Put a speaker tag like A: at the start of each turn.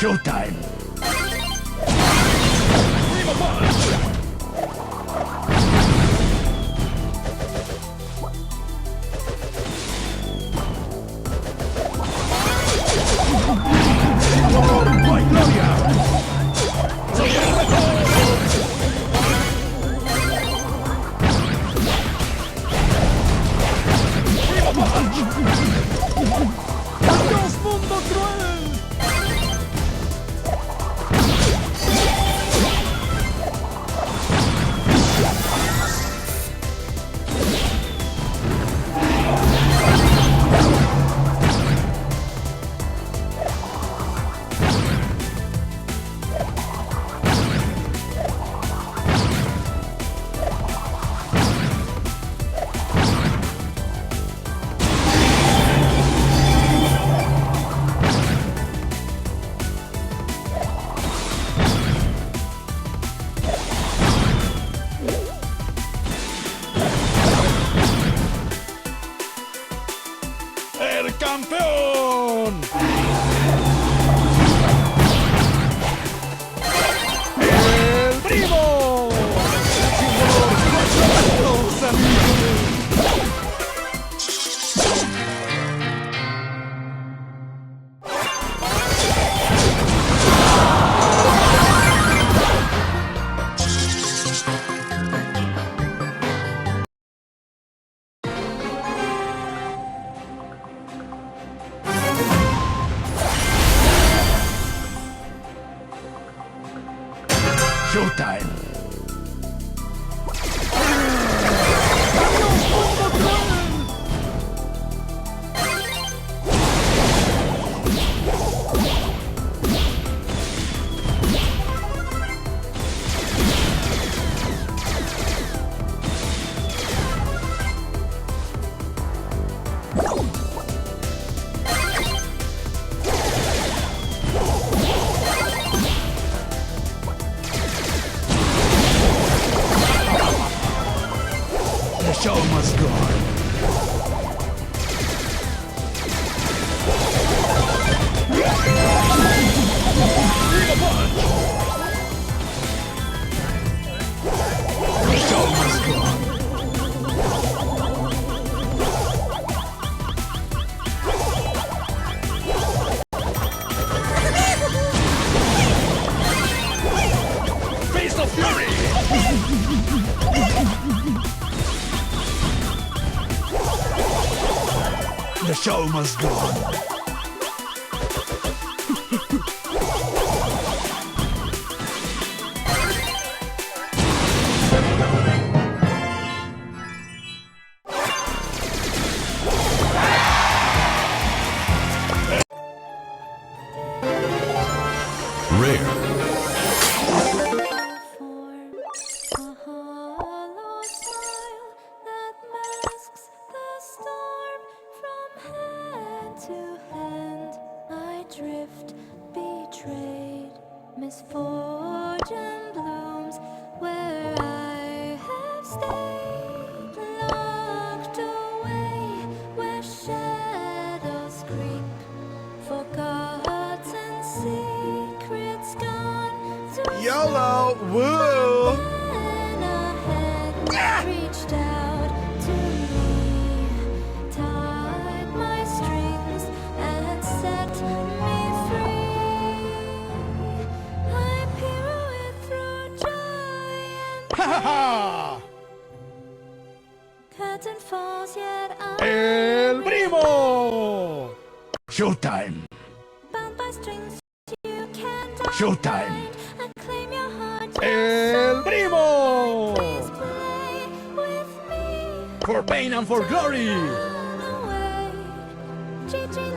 A: Showtime! ¡By Gloria! ¡Dios, mundo cruel! ¡El campeón! ¡El primo! ¡Los amigos! Showtime! The show must go on. The show must go on. Face of fury! The show must go on. Rare.
B: Drift, betrayed, misfortune blooms where I have stayed, locked away where shadows creep, forgotten secrets gone to
A: YOLO! Woo!
B: when a hand reached out to me, tied my strings and set me free. I pirouette through joy
A: Ha ha ha!
B: and curtain falls, yet I'm
A: El primo! Showtime!
B: bound by strings you can't hide.
A: Showtime!
B: I claim your heart,
A: El primo!
B: please play with me.
A: For pain and for glory!
B: Run away, Gigi.